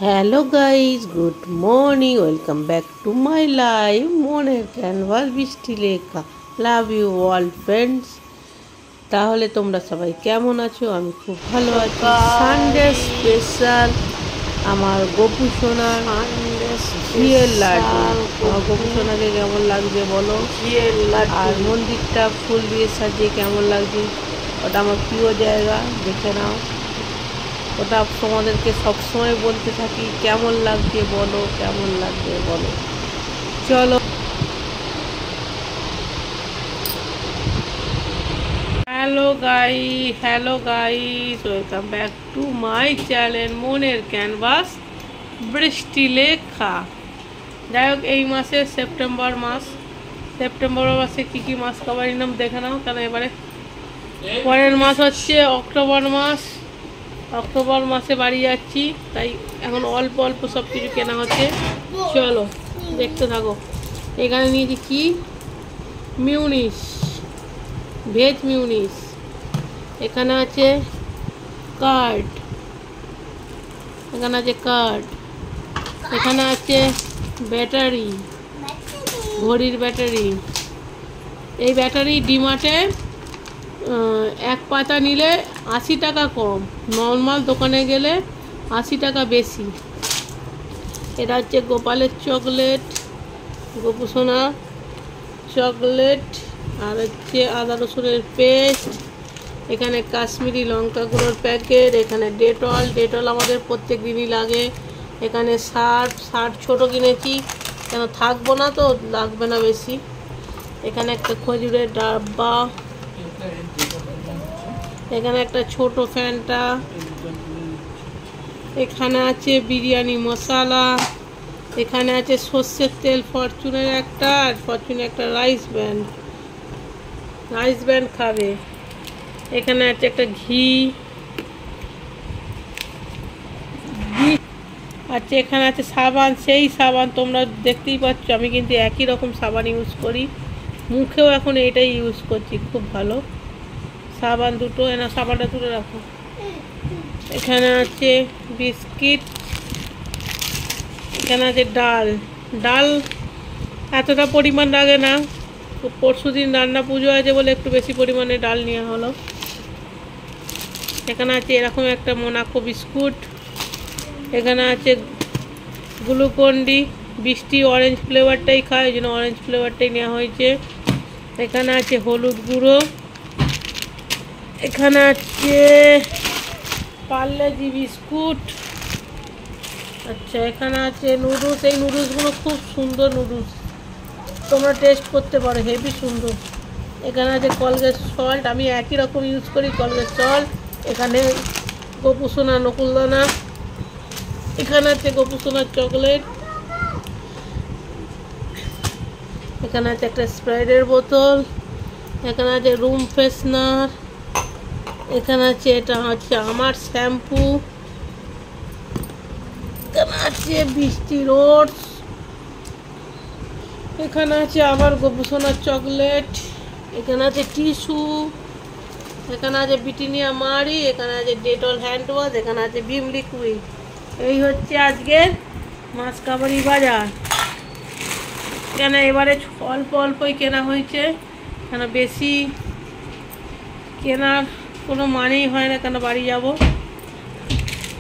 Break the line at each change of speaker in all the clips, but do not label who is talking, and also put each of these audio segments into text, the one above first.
Hello guys, good morning, welcome back to my life মনের canvas বৃষ্টি লেখা। Love you all friends. তাহলে তোমরা সবাই কেমন আছো? আমি খুব ভালো আছি। সানডে স্পেশাল আমার গোপু সোনার ঘিয়ের লাড্ডু। আমার গোপু সোনাকে কেমন লাগছে বলো? ঘিয়ের লাড্ডু আর মন্দিরটা ফুল দিয়ে সাজিয়ে কেমন লাগছে? ওটা আমার প্রিয় জায়গা, দেখে নাও। ওটা তোমাদেরকে সবসময় বলতে থাকি, কেমন লাগছে বলো, কেমন লাগছে বলো। চলো, hello guys, welcome back to my channel মনের ক্যানভাস বৃষ্টি লেখা। যাই হোক, এই মাসে সেপ্টেম্বর মাসে কী মাস কভার নাম দেখে নাও, কারণ এবারে পরের মাস হচ্ছে অক্টোবর মাসে বাড়ি যাচ্ছি, তাই এখন অল্প অল্প সব কিছু কেনা হচ্ছে। চলো দেখতে থাকো। এখানে নিয়েছি কি, মিউনিস, ভেজ মিউনিস। এখানে আছে কার্ড, এখানে আছে ব্যাটারি, ঘড়ির ব্যাটারি। এই ব্যাটারি ডিমার্টে এক পাতা নিলে 80 টাকা কম, নর্মাল দোকানে গেলে 80 টাকা বেশি। এটা হচ্ছে গোপালের চকলেট, গোপু সোনা চকলেট। আর হচ্ছে আদা রসুনের পেস্ট, এখানে কাশ্মীরি লঙ্কা গুঁড়োর প্যাকেট, এখানে ডেটল আমাদের প্রত্যেক দিনই লাগে। এখানে শার্ট ছোট কিনেছি, কেন থাকবো না তো, লাগবে না বেশি। এখানে একটা খজুরের ডাব্বা, এখানে একটা ছোট ফ্যানটা, এখানে আছে বিরিয়ানি মশলা, এখানে আছে সর্ষের তেল ফরচুনের একটা, আর ফরচুনের একটা রাইস ব্যান্ড খাবে। এখানে আছে একটা ঘি আছে, এখানে আছে সাবান, সেই সাবান তোমরা দেখতেই পাচ্ছ। আমি কিন্তু একই রকম সাবান ইউজ করি, মুখেও এখন এটাই ইউজ করছি, খুব ভালো সাবান দুটো। এনা সাবানটা তুলে রাখো। এখানে আছে বিস্কিট, এখানে আছে ডাল এতটা পরিমাণ লাগে না, পরশু দিন রান্না পুজো আছে বলে একটু বেশি পরিমাণে ডাল নেওয়া হলো। এখানে আছে এরকম একটা মোনাকো বিস্কুট, এখানে আছে গ্লুকন্ডি, বৃষ্টি অরেঞ্জ ফ্লেভারটাই খায়, ওই জন্য অরেঞ্জ ফ্লেভারটাই নেওয়া হয়েছে। এখানে আছে হলুদ গুঁড়ো, এখানে আছে পার্লেজি বিস্কুট। আচ্ছা, এখানে আছে নুডলস। এই নুডলসগুলো খুব সুন্দর নুডলস, তোমরা টেস্ট করতে পারো, হেভি সুন্দর। এখানে আছে কলগেট সল্ট, আমি একই রকম ইউজ করি, কলগেট সল্ট। এখানে গোপু সোনা নকুলদানা, এখানে আছে গোপু সোনার চকলেট, এখানে আছে একটা স্প্রাইটের বোতল, এখানে আছে রুম ফ্রেশনার, এখানে আছে এটা হচ্ছে আমার শ্যাম্পু, এখানে আছে বৃষ্টি ওটস, এখানে আছে আবার গোপু সোনার চকলেট, এখানে আছে টিস্যু, এখানে আছে ব্রিটানিয়া মারি, এখানে আছে ডেটল হ্যান্ড ওয়াশ, এখানে আছে ভিম লিকুইড। এই হচ্ছে আজকের মাছ কাবারি বাজার। কেন এবারে অল্প অল্পই কেনা হয়েছে, কেন বেশি কেনার কোনো মানেই হয় না, কেন বাড়ি যাব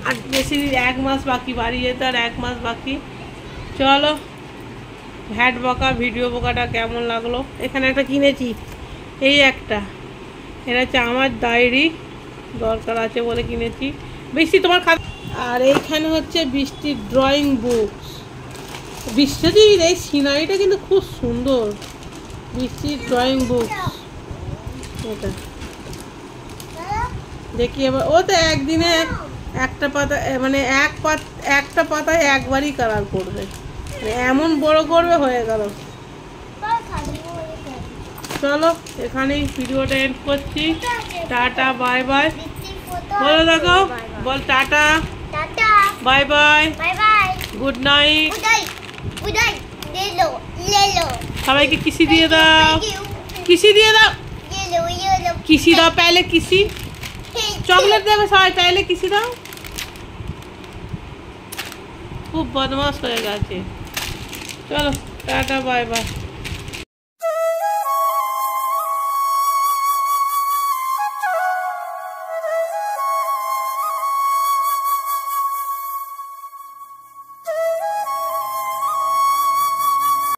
আর বেশি 1 মাস বাকি, বাড়ি যেতে আর 1 মাস বাকি। চলো, ভিডিও বকাটা কেমন লাগলো। এখানে একটা কিনেছি, এই একটা, এটা হচ্ছে আমার ডায়েরি, দরকার আছে বলে কিনেছি। বৃষ্টি তোমার খাতা। আর এইখানে হচ্ছে বৃষ্টির ড্রয়িং বুকস। বৃষ্টির এই সিনারিটা কিন্তু খুব সুন্দর, বৃষ্টির ড্রয়িং বুকস। এটা দেখি এবার, ও তো একদিনে একটা পাতা, মানে একটা পাতায় একবারই কালার করবে, এমন বড় করবে, হয়ে গেল। চলো, এখানেই ভিডিওটা এন্ড করছি। টাটা, বাই বাই বলো, দেখো বল, tata, bye bye, good night. সবাইকে কিসি দিয়ে দাও, কিসি দাও, पहले किसी चॉकलेट देवे सबाई, पहले किसी दाओ। খুব বদমাশ হয়ে গেছে। চলো টাটা বাই বাই।